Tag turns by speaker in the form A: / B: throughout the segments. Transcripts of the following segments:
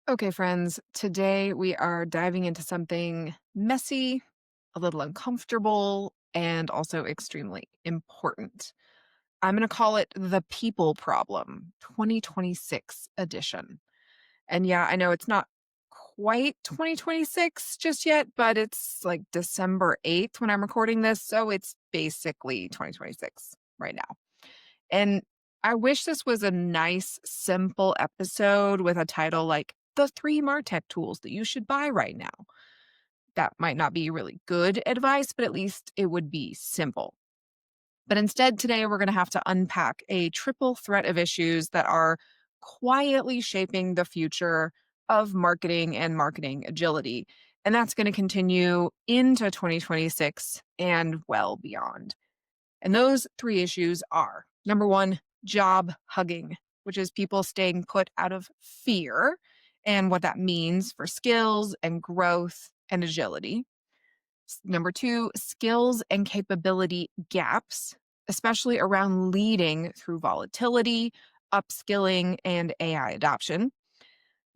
A: Okay, friends, today we are diving into something messy, a little uncomfortable, and also extremely important. I'm going to call it the People Problem 2026 edition. And yeah, I know it's not quite 2026 just yet, but it's like December 8th when I'm recording this. So it's basically 2026 right now. And I wish this was a nice, simple episode with a title like The Three MarTech Tools That You Should Buy Right Now. That might not be really good advice, but at least it would be simple. But instead, today we're going to have to unpack a triple threat of issues that are quietly shaping the future of marketing and marketing agility. And that's going to continue into 2026 and well beyond. And those three issues are number one, job hugging, which is people staying put out of fear and what that means for skills and growth and agility. Number two, skills and capability gaps, especially around leading through volatility, upskilling, and AI adoption.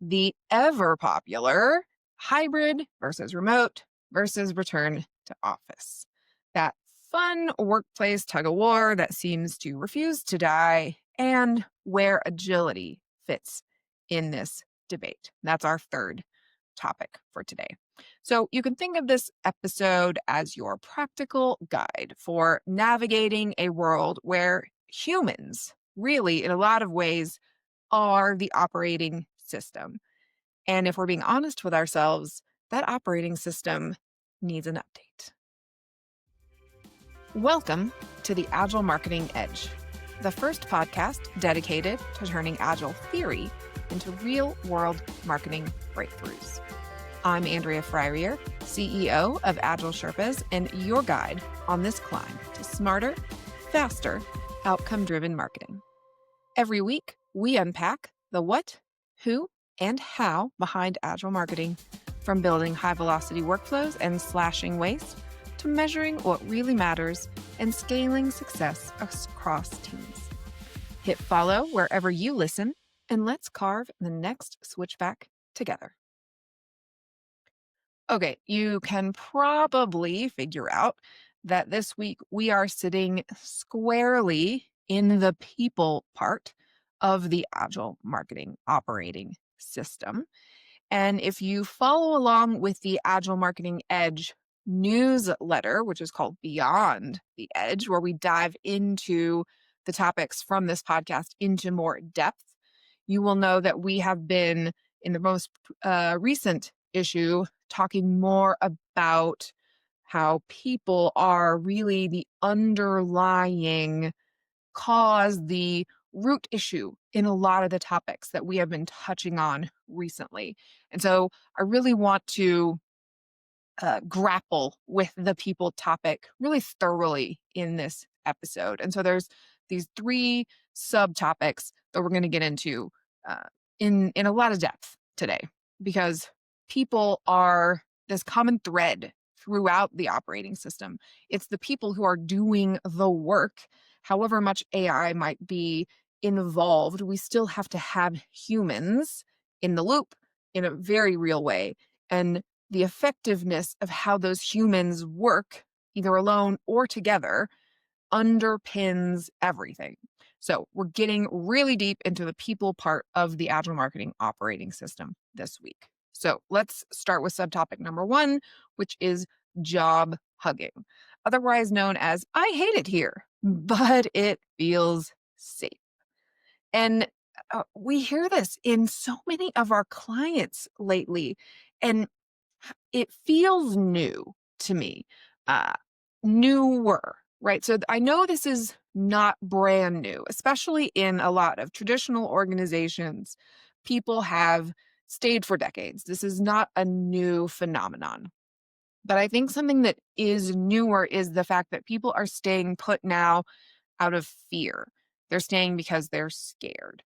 A: The ever popular hybrid versus remote versus return to office. That fun workplace tug of war that seems to refuse to die, and where agility fits in this debate. That's our third topic for today. So you can think of this episode as your practical guide for navigating a world where humans, really, in a lot of ways, are the operating system. And if we're being honest with ourselves, that operating system needs an update. Welcome to the Agile Marketing Edge, the first podcast dedicated to turning Agile theory into real-world marketing breakthroughs. I'm Andrea Fryrear, CEO of AgileSherpas, and your guide on this climb to smarter, faster, outcome-driven marketing. Every week, we unpack the what, who, and how behind Agile marketing, from building high-velocity workflows and slashing waste to measuring what really matters and scaling success across teams. Hit follow wherever you listen, and let's carve the next switchback together. Okay, you can probably figure out that this week we are sitting squarely in the people part of the Agile marketing operating system. And if you follow along with the Agile Marketing Edge newsletter, which is called Beyond the Edge, where we dive into the topics from this podcast into more depth, you will know that we have been in the most recent issue talking more about how people are really the underlying cause, the root issue in a lot of the topics that we have been touching on recently. And so I really want to grapple with the people topic really thoroughly in this episode. And so there's these three subtopics that we're going to get into in a lot of depth today, because people are this common thread throughout the operating system. It's the people who are doing the work. However much AI might be involved, we still have to have humans in the loop in a very real way. And the effectiveness of how those humans work, either alone or together, underpins everything. So we're getting really deep into the people part of the Agile marketing operating system this week. So let's start with subtopic number one, which is job hugging, otherwise known as I hate it here, but it feels safe. And we hear this in so many of our clients lately, and it feels new to me, uh, newer, right? So I know this is not brand new, especially in a lot of traditional organizations. People have stayed for decades. This is not a new phenomenon. But I think something that is newer is the fact that people are staying put now out of fear. They're staying because they're scared.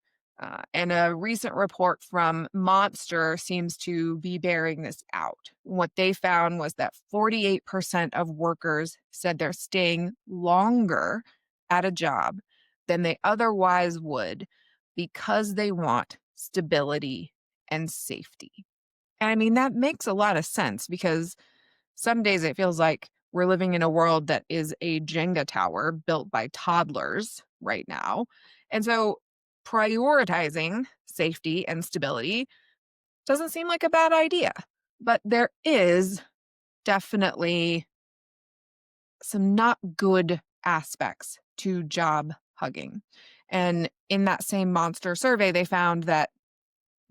A: And a recent report from Monster seems to be bearing this out. What they found was that 48% of workers said they're staying longer at a job than they otherwise would because they want stability and safety. And I mean, that makes a lot of sense because some days it feels like we're living in a world that is a Jenga tower built by toddlers right now. And so prioritizing safety and stability doesn't seem like a bad idea. But there is definitely some not good aspects to job hugging. And in that same monster survey, they found that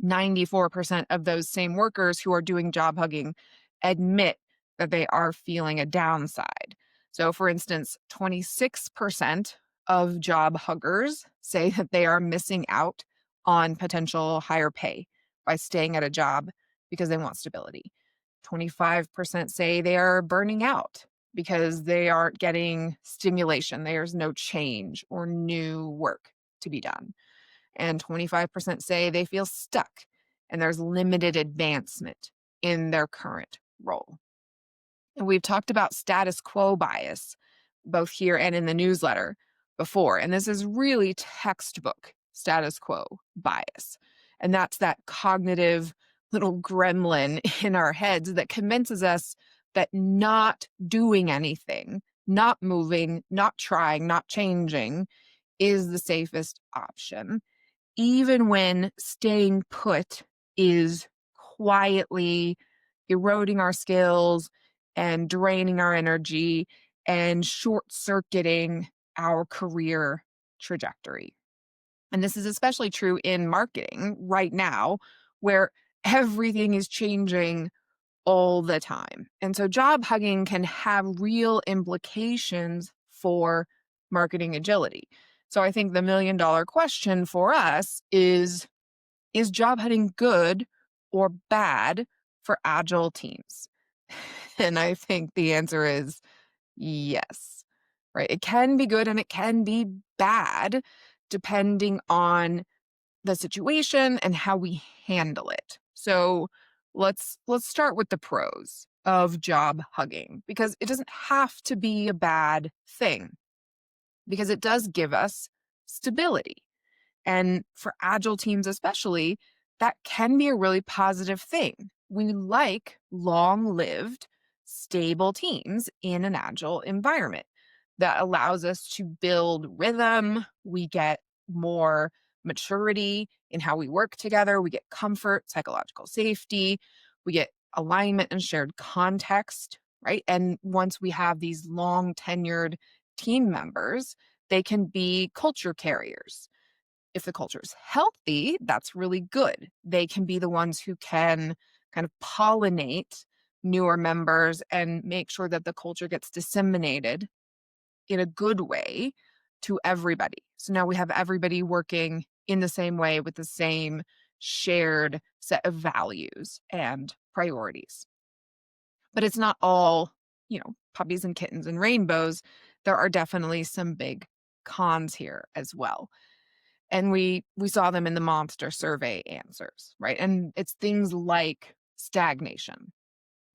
A: 94% of those same workers who are doing job hugging admit that they are feeling a downside. So, for instance, 26% of job huggers say that they are missing out on potential higher pay by staying at a job because they want stability. 25% say they are burning out because they aren't getting stimulation. There's no change or new work to be done. And 25% say they feel stuck and there's limited advancement in their current role. And we've talked about status quo bias, both here and in the newsletter before. And this is really textbook status quo bias. And that's that cognitive little gremlin in our heads that convinces us that not doing anything, not moving, not trying, not changing is the safest option, even when staying put is quietly eroding our skills and draining our energy and short circuiting our career trajectory. And this is especially true in marketing right now, where everything is changing all the time. And so job hugging can have real implications for marketing agility. So I think the $1,000,000 question for us is job hugging good or bad for agile teams? And I think the answer is yes. Right? It can be good and it can be bad depending on the situation and how we handle it. So let's start with the pros of job hugging, because it doesn't have to be a bad thing, because it does give us stability. And for agile teams especially, that can be a really positive thing. We like long-lived, stable teams in an agile environment that allows us to build rhythm. We get more maturity in how we work together. We get comfort, psychological safety. We get alignment and shared context, right? And once we have these long-tenured team members, they can be culture carriers. If the culture is healthy, that's really good. They can be the ones who can kind of pollinate newer members and make sure that the culture gets disseminated in a good way to everybody. So now we have everybody working in the same way with the same shared set of values and priorities. But it's not all, puppies and kittens and rainbows. There are definitely some big cons here as well. And we saw them in the monster survey answers, right? And it's things like stagnation,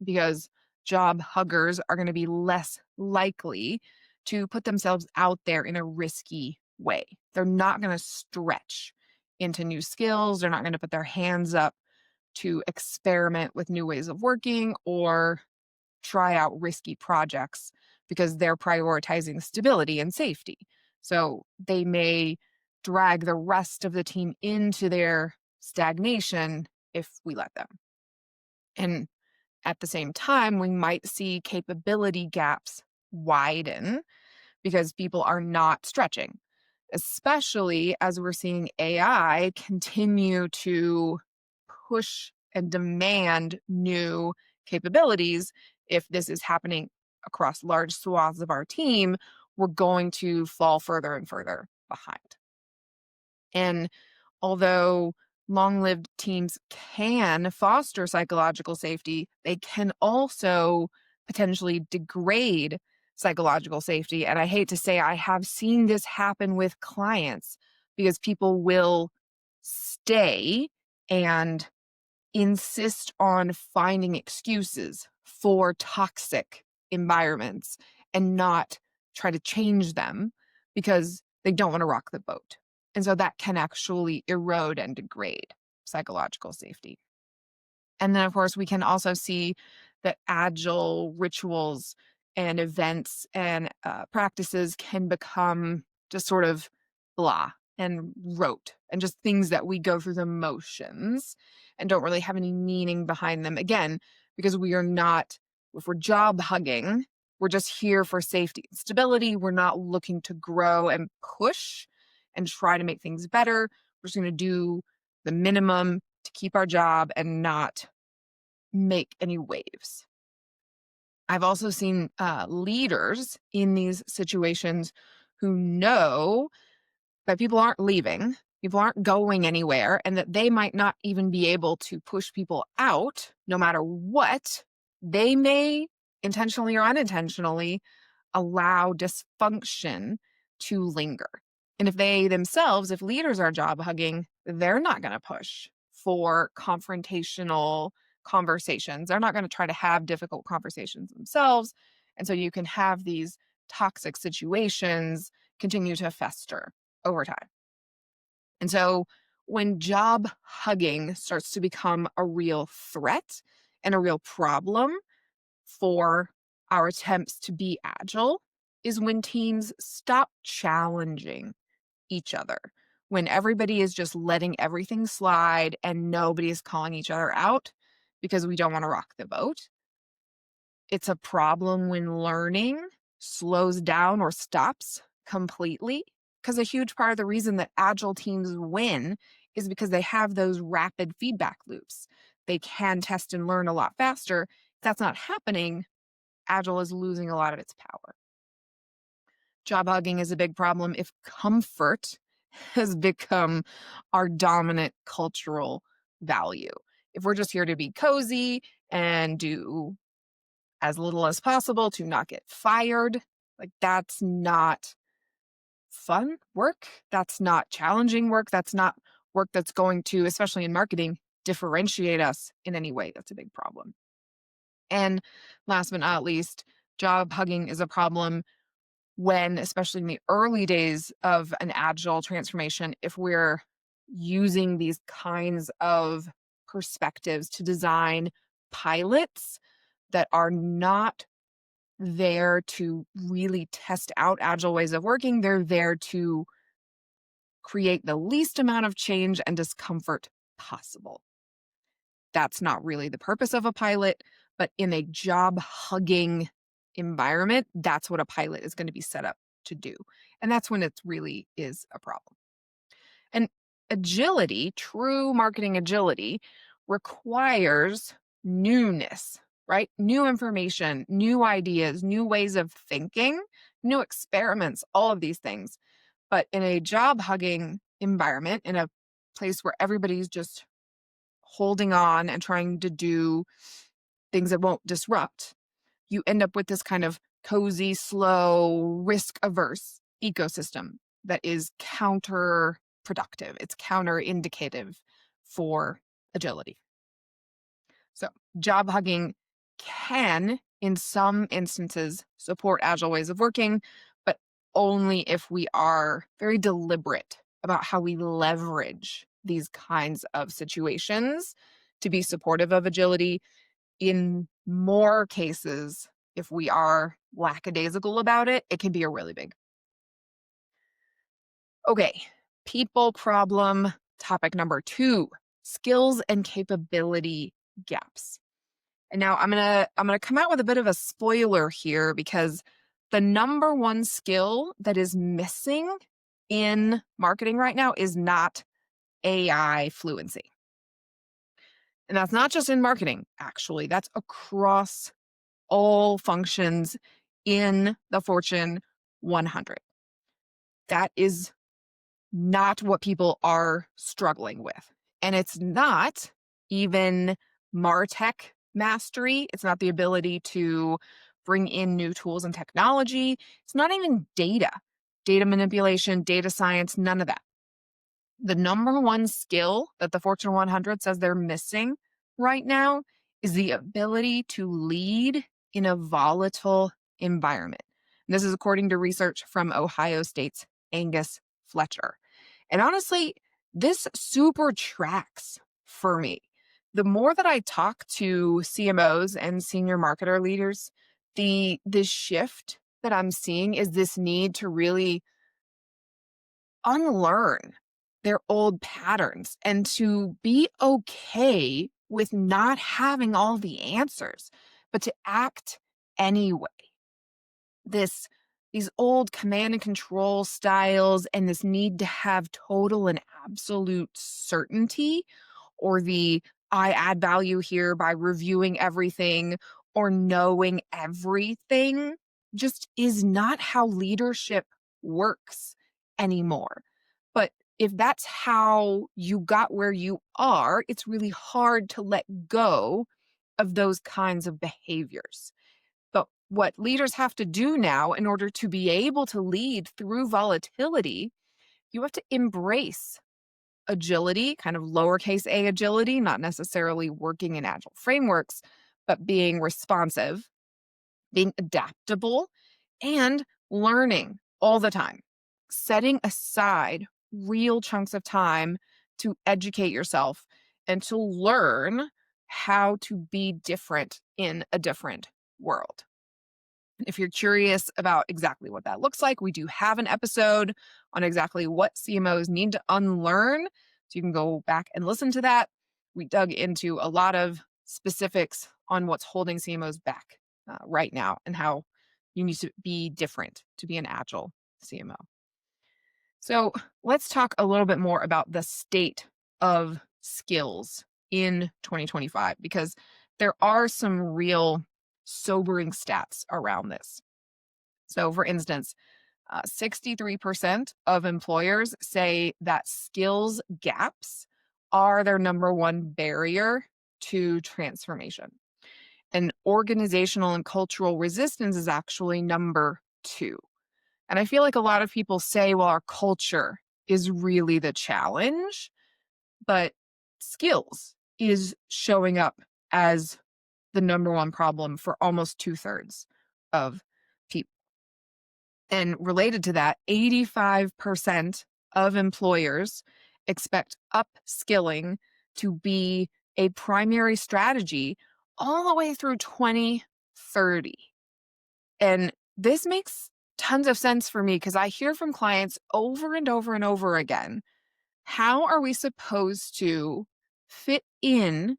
A: because job huggers are going to be less likely to put themselves out there in a risky way. They're not going to stretch into new skills. They're not going to put their hands up to experiment with new ways of working or try out risky projects because they're prioritizing stability and safety. So they may drag the rest of the team into their stagnation if we let them. And at the same time, we might see capability gaps widen because people are not stretching, especially as we're seeing AI continue to push and demand new capabilities. If this is happening across large swaths of our team, we're going to fall further and further behind. And although long-lived teams can foster psychological safety, they can also potentially degrade psychological safety. And I hate to say, I have seen this happen with clients because people will stay and insist on finding excuses for toxic environments and not try to change them because they don't want to rock the boat. And so that can actually erode and degrade psychological safety. And then, of course, we can also see that Agile rituals and events and practices can become just sort of blah and rote and just things that we go through the motions and don't really have any meaning behind them. Again, because we are not, if we're job hugging, we're just here for safety and stability. We're not looking to grow and push and try to make things better. We're just going to do the minimum to keep our job and not make any waves. I've also seen leaders in these situations who know that people aren't leaving, people aren't going anywhere, and that they might not even be able to push people out no matter what. They may intentionally or unintentionally allow dysfunction to linger. And if they themselves, if leaders are job hugging, they're not going to push for confrontational conversations. They're not going to try to have difficult conversations themselves. And so you can have these toxic situations continue to fester over time. And so when job hugging starts to become a real threat and a real problem for our attempts to be agile is when teams stop challenging each other, when everybody is just letting everything slide and nobody is calling each other out because we don't want to rock the boat. It's a problem when learning slows down or stops completely, because a huge part of the reason that agile teams win is because they have those rapid feedback loops. They can test and learn a lot faster. If that's not happening, agile is losing a lot of its power. Job hugging is a big problem if comfort has become our dominant cultural value. If we're just here to be cozy and do as little as possible to not get fired, like that's not fun work. That's not challenging work. That's not work that's going to, especially in marketing, differentiate us in any way. That's a big problem. And last but not least, job hugging is a problem when, especially in the early days of an agile transformation, if we're using these kinds of perspectives to design pilots that are not there to really test out agile ways of working, they're there to create the least amount of change and discomfort possible. That's not really the purpose of a pilot, but in a job hugging environment, that's what a pilot is going to be set up to do. And that's when it really is a problem. And agility, true marketing agility, requires newness, right? New information, new ideas, new ways of thinking, new experiments, all of these things. But in a job hugging environment, in a place where everybody's just holding on and trying to do things that won't disrupt, you end up with this kind of cozy, slow, risk-averse ecosystem that is counterproductive. It's counterindicative for agility. So job hugging can, in some instances, support agile ways of working, but only if we are very deliberate about how we leverage these kinds of situations to be supportive of agility. In more cases, if we are lackadaisical about it, it can be a really big. Okay, people problem topic number 2, skills and capability gaps. And now I'm gonna come out with a bit of a spoiler here, because the number one skill that is missing in marketing right now is not AI fluency. And that's not just in marketing, actually. That's across all functions in the Fortune 100. That is not what people are struggling with. And it's not even MarTech mastery. It's not the ability to bring in new tools and technology. It's not even data manipulation, data science, none of that. The number one skill that the Fortune 100 says they're missing right now is the ability to lead in a volatile environment. And this is according to research from Ohio State's Angus Fletcher. And honestly, this super tracks for me. The more that I talk to CMOs and senior marketer leaders, the shift that I'm seeing is this need to really unlearn their old patterns and to be okay with not having all the answers, but to act anyway. This these old command and control styles and this need to have total and absolute certainty, or the I add value here by reviewing everything or knowing everything, just is not how leadership works anymore. But if that's how you got where you are, it's really hard to let go of those kinds of behaviors. But what leaders have to do now in order to be able to lead through volatility, you have to embrace agility, kind of lowercase a agility, not necessarily working in agile frameworks, but being responsive, being adaptable, and learning all the time. Setting aside real chunks of time to educate yourself and to learn how to be different in a different world. If you're curious about exactly what that looks like, we do have an episode on exactly what CMOs need to unlearn. So you can go back and listen to that. We dug into a lot of specifics on what's holding CMOs back right now and how you need to be different to be an agile CMO. So let's talk a little bit more about the state of skills in 2025, because there are some real sobering stats around this. So, for instance, 63% of employers say that skills gaps are their number one barrier to transformation. And organizational and cultural resistance is actually number two. And I feel like a lot of people say, well, our culture is really the challenge, but skills is showing up as the number one problem for almost 2/3 of people. And related to that, 85% of employers expect upskilling to be a primary strategy all the way through 2030. And this makes tons of sense for me because I hear from clients over and over and over again, how are we supposed to fit in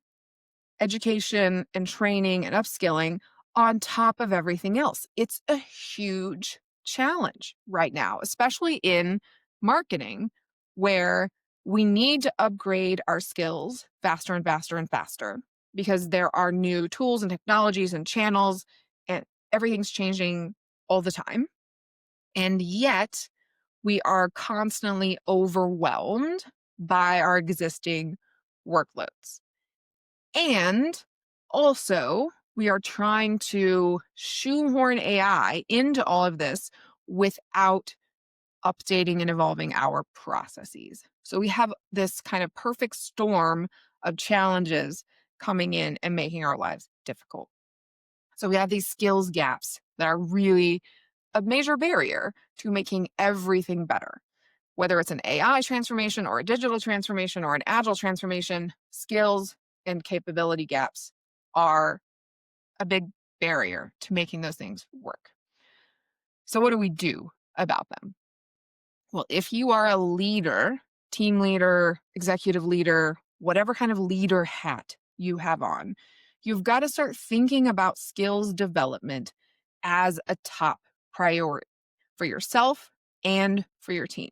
A: education and training and upskilling on top of everything else? It's a huge challenge right now, especially in marketing, where we need to upgrade our skills faster and faster and faster because there are new tools and technologies and channels, and everything's changing all the time. And yet, we are constantly overwhelmed by our existing workloads. And also, we are trying to shoehorn AI into all of this without updating and evolving our processes. So we have this kind of perfect storm of challenges coming in and making our lives difficult. So we have these skills gaps that are really a major barrier to making everything better. Whether it's an AI transformation or a digital transformation or an agile transformation, skills and capability gaps are a big barrier to making those things work. So what do we do about them? Well, if you are a leader, team leader, executive leader, whatever kind of leader hat you have on, you've got to start thinking about skills development as a top priority for yourself and for your team.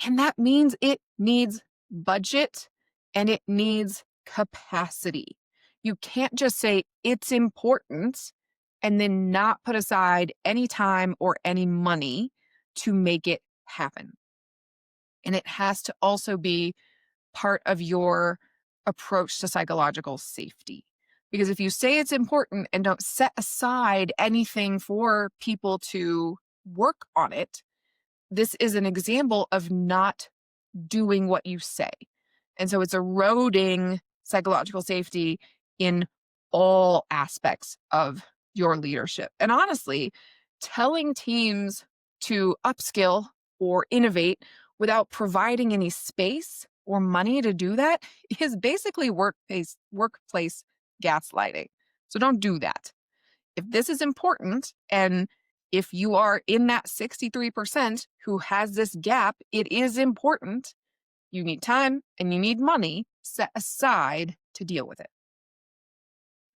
A: And that means it needs budget and it needs capacity. You can't just say it's important and then not put aside any time or any money to make it happen. And it has to also be part of your approach to psychological safety. Because if you say it's important and don't set aside anything for people to work on it, this is an example of not doing what you say. And so it's eroding psychological safety in all aspects of your leadership. And honestly, telling teams to upskill or innovate without providing any space or money to do that is basically workplace gaslighting. So don't do that. If this is important, and if you are in that 63% who has this gap, it is important. You need time and you need money set aside to deal with it.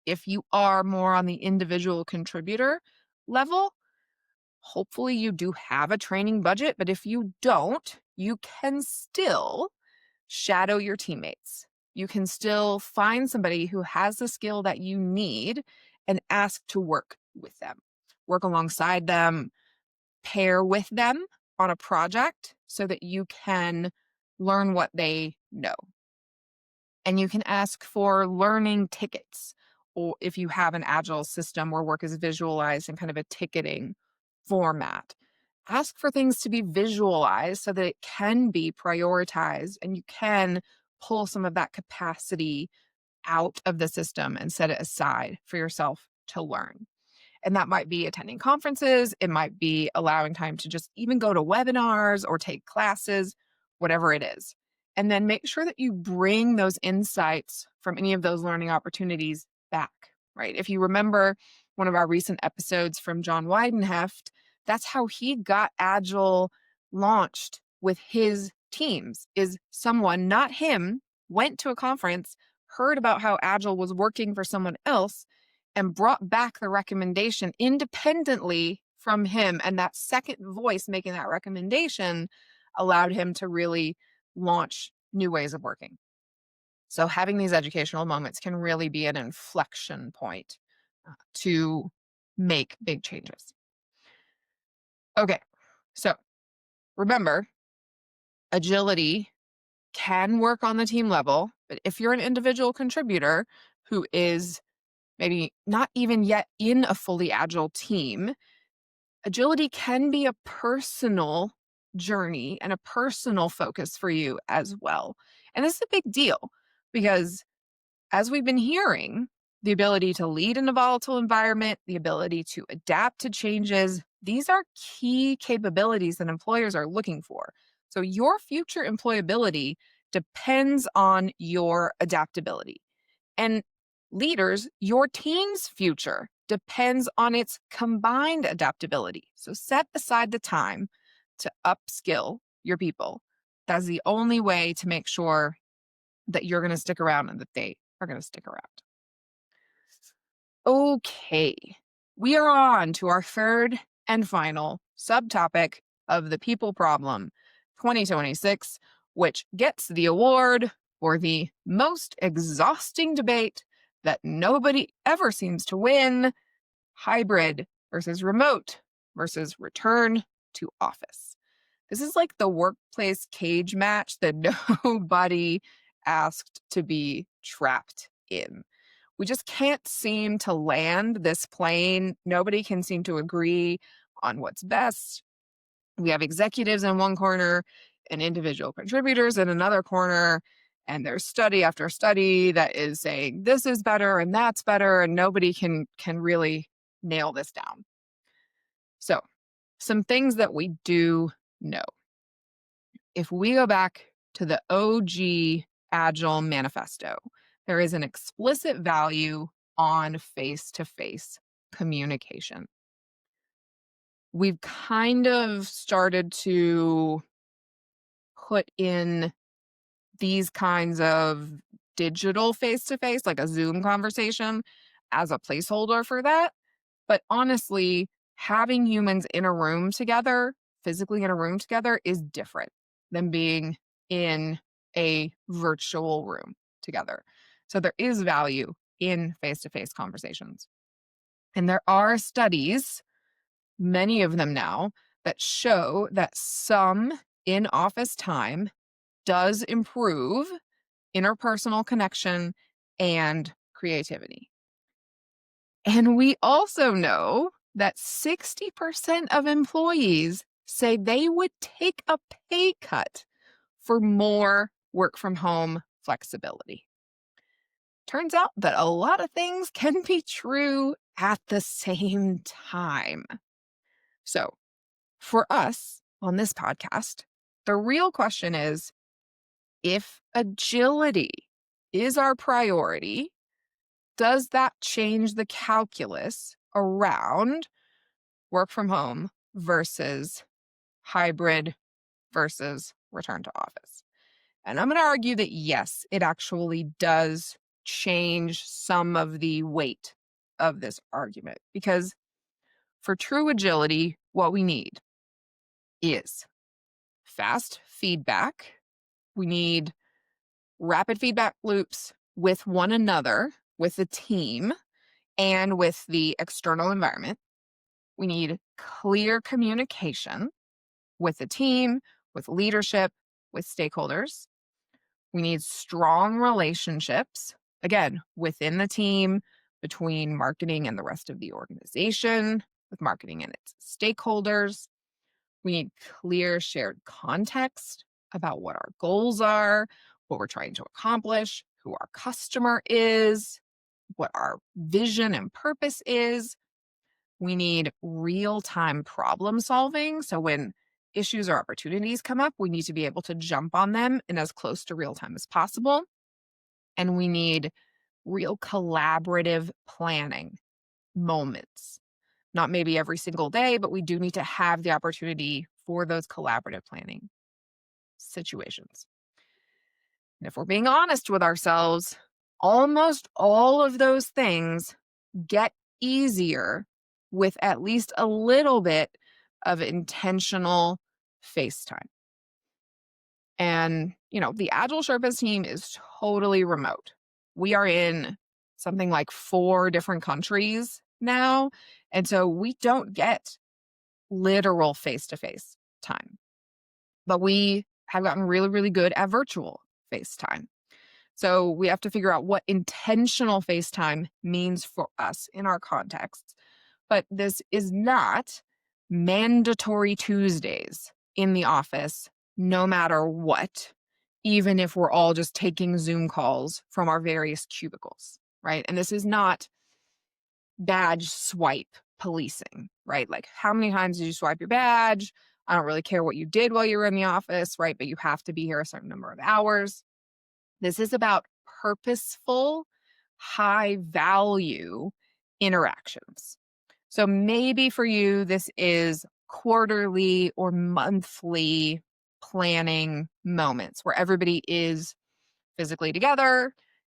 A: If you are more on the individual contributor level, hopefully you do have a training budget, but if you don't, you can still shadow your teammates. You can still find somebody who has the skill that you need and ask to work with them, work alongside them, pair with them on a project so that you can learn what they know. And you can ask for learning tickets, or if you have an agile system where work is visualized in kind of a ticketing format. Ask for things to be visualized so that it can be prioritized and you can pull some of that capacity out of the system and set it aside for yourself to learn. And that might be attending conferences, it might be allowing time to just even go to webinars or take classes, whatever it is. And then make sure that you bring those insights from any of those learning opportunities back, right? If you remember one of our recent episodes from John Weidenheft, that's how he got Agile launched with his teams, is someone, not him, went to a conference, heard about how Agile was working for someone else, and brought back the recommendation independently from him. And that second voice making that recommendation allowed him to really launch new ways of working. So having these educational moments can really be an inflection point to make big changes. Okay, so remember, agility can work on the team level, but if you're an individual contributor who is maybe not even yet in a fully agile team, agility can be a personal journey and a personal focus for you as well. And this is a big deal because, as we've been hearing, the ability to lead in a volatile environment, the ability to adapt to changes, these are key capabilities that employers are looking for. So your future employability depends on your adaptability. And leaders, your team's future depends on its combined adaptability. So set aside the time to upskill your people. That's the only way to make sure that you're going to stick around and that they are going to stick around. Okay, we are on to our third and final subtopic of the people problem 2026, which gets the award for the most exhausting debate that nobody ever seems to win: hybrid versus remote versus return to office. This is like the workplace cage match that nobody asked to be trapped in. We just can't seem to land this plane. Nobody can seem to agree on what's best. We have executives in one corner and individual contributors in another corner. And there's study after study that is saying this is better and that's better, and nobody can really nail this down. So, some things that we do know. If we go back to the OG Agile Manifesto, there is an explicit value on face-to-face communication. We've kind of started to put in these kinds of digital face-to-face, like a Zoom conversation, as a placeholder for that. But honestly, having humans in a room together, physically in a room together, is different than being in a virtual room together. So there is value in face-to-face conversations. And there are studies, many of them now, that show that some in-office time does improve interpersonal connection and creativity. And we also know that 60% of employees say they would take a pay cut for more work from home flexibility. Turns out that a lot of things can be true at the same time. So, for us on this podcast, the real question is If agility is our priority, does that change the calculus around work from home versus hybrid versus return to office? And I'm going to argue that yes, it actually does change some of the weight of this argument, because for true agility, what we need is fast feedback. We need rapid feedback loops with one another, with the team, and with the external environment. We need clear communication with the team, with leadership, with stakeholders. We need strong relationships, again, within the team, between marketing and the rest of the organization, with marketing and its stakeholders. We need clear shared context about what our goals are, what we're trying to accomplish, who our customer is, what our vision and purpose is. We need real-time problem solving. So when issues or opportunities come up, we need to be able to jump on them in as close to real time as possible. And we need real collaborative planning moments. Not maybe every single day, but we do need to have the opportunity for those collaborative planning situations. And if we're being honest with ourselves, almost all of those things get easier with at least a little bit of intentional face time. And, the AgileSherpas team is totally remote. We are in something like 4 different countries now. And so we don't get literal face-to-face time. But we have gotten really, really good at virtual FaceTime. So we have to figure out what intentional FaceTime means for us in our contexts. But this is not mandatory Tuesdays in the office, no matter what, even if we're all just taking Zoom calls from our various cubicles, right? And this is not badge swipe policing, right? Like, how many times did you swipe your badge? I don't really care what you did while you were in the office, right? But you have to be here a certain number of hours. This is about purposeful, high value interactions. So maybe for you, this is quarterly or monthly planning moments where everybody is physically together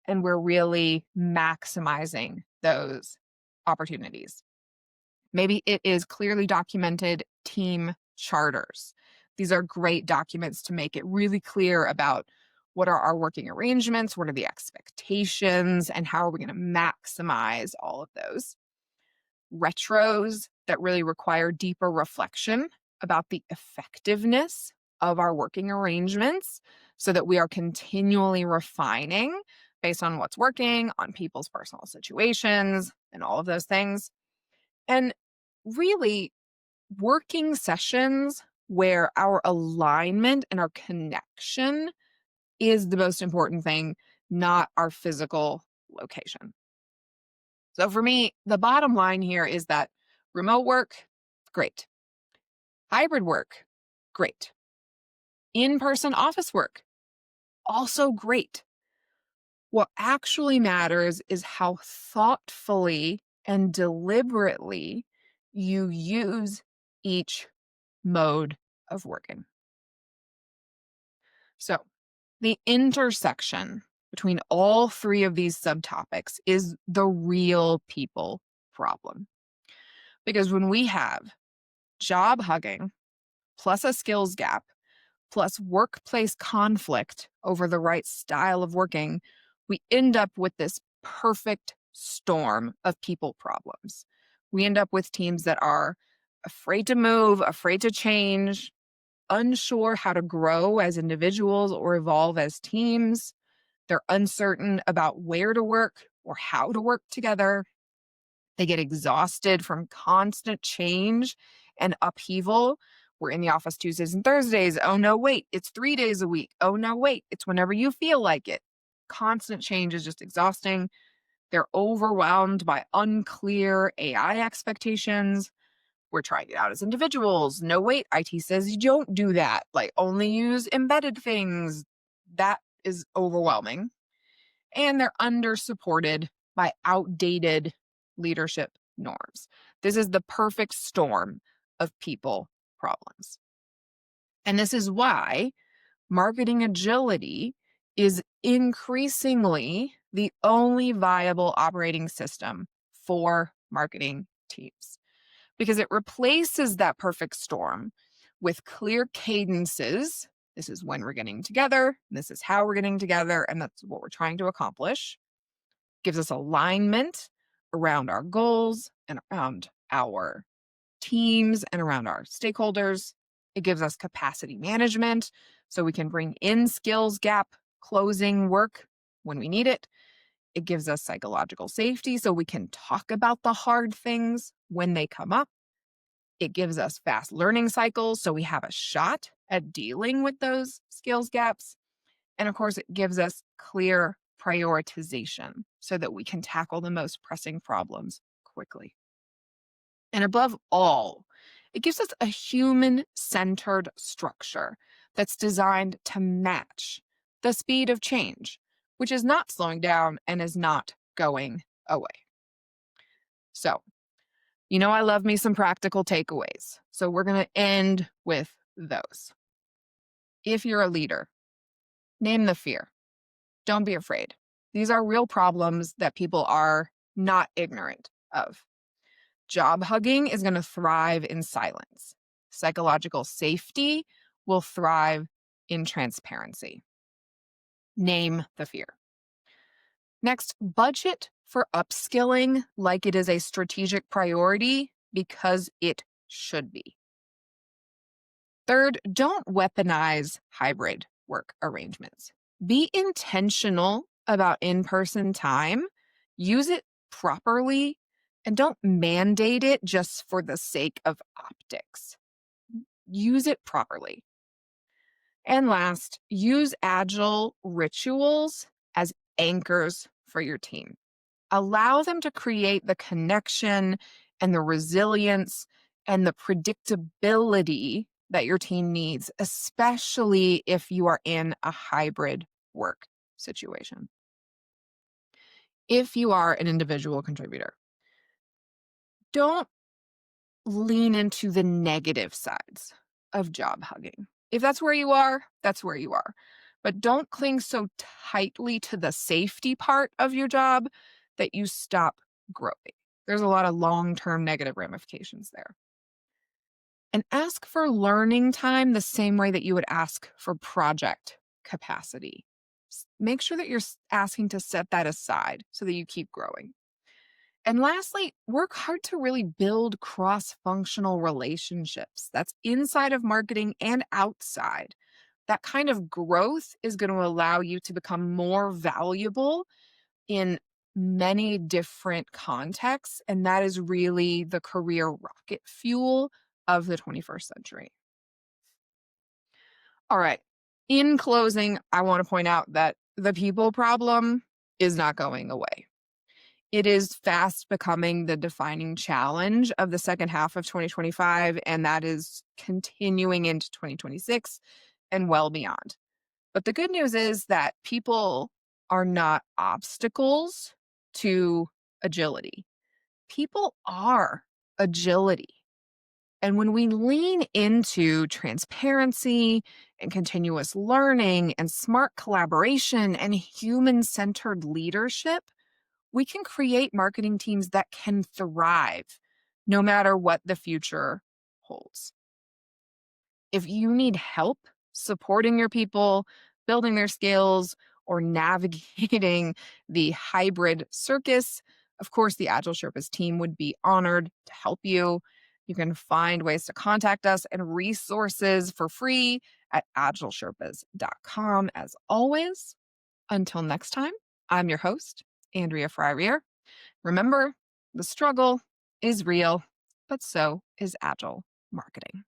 A: and we're really maximizing those opportunities. Maybe it is clearly documented team charters. These are great documents to make it really clear about what are our working arrangements, what are the expectations, and how are we going to maximize all of those. Retros that really require deeper reflection about the effectiveness of our working arrangements so that we are continually refining based on what's working, on people's personal situations, and all of those things. And really, working sessions where our alignment and our connection is the most important thing, not our physical location. So for me, the bottom line here is that remote work, great. Hybrid work, great. In-person office work, also great. What actually matters is how thoughtfully and deliberately you use each mode of working. So the intersection between all 3 of these subtopics is the real people problem. Because when we have job hugging plus a skills gap plus workplace conflict over the right style of working, we end up with this perfect storm of people problems. We end up with teams that are afraid to move, afraid to change, unsure how to grow as individuals or evolve as teams. They're uncertain about where to work or how to work together. They get exhausted from constant change and upheaval. We're in the office Tuesdays and Thursdays. Oh, no, wait, it's 3 days a week. Oh, no, wait, it's whenever you feel like it. Constant change is just exhausting. They're overwhelmed by unclear AI expectations. We're trying it out as individuals. No, wait, IT says you don't do that. Like, only use embedded things. That is overwhelming. And they're under-supported by outdated leadership norms. This is the perfect storm of people problems. And this is why marketing agility is increasingly the only viable operating system for marketing teams, because it replaces that perfect storm with clear cadences. This is when we're getting together, this is how we're getting together, and that's what we're trying to accomplish. Gives us alignment around our goals and around our teams and around our stakeholders. It gives us capacity management so we can bring in skills gap closing work when we need it. It gives us psychological safety so we can talk about the hard things when they come up. It gives us fast learning cycles so we have a shot at dealing with those skills gaps. And of course, it gives us clear prioritization so that we can tackle the most pressing problems quickly. And above all, it gives us a human-centered structure that's designed to match the speed of change, which is not slowing down and is not going away. So, I love me some practical takeaways. So we're going to end with those. If you're a leader, name the fear. Don't be afraid. These are real problems that people are not ignorant of. Job hugging is going to thrive in silence. Psychological safety will thrive in transparency. Name the fear. Next, budget for upskilling like it is a strategic priority, because it should be. Third, don't weaponize hybrid work arrangements. Be intentional about in-person time. Use it properly, and don't mandate it just for the sake of optics. Use it properly. And last, use Agile rituals as anchors for your team. Allow them to create the connection and the resilience and the predictability that your team needs, especially if you are in a hybrid work situation. If you are an individual contributor, don't lean into the negative sides of job hugging. If that's where you are, that's where you are. But don't cling so tightly to the safety part of your job that you stop growing. There's a lot of long-term negative ramifications there. And ask for learning time the same way that you would ask for project capacity. Make sure that you're asking to set that aside so that you keep growing. And lastly, work hard to really build cross-functional relationships. That's inside of marketing and outside. That kind of growth is going to allow you to become more valuable in many different contexts. And that is really the career rocket fuel of the 21st century. All right. In closing, I want to point out that the people problem is not going away. It is fast becoming the defining challenge of the second half of 2025, and that is continuing into 2026 and well beyond. But the good news is that people are not obstacles to agility. People are agility. And when we lean into transparency and continuous learning and smart collaboration and human-centered leadership, we can create marketing teams that can thrive no matter what the future holds. If you need help supporting your people, building their skills, or navigating the hybrid circus, of course, the AgileSherpas team would be honored to help you. You can find ways to contact us and resources for free at AgileSherpas.com. As always, until next time, I'm your host, Andrea Fryrear. Remember, the struggle is real, but so is Agile marketing.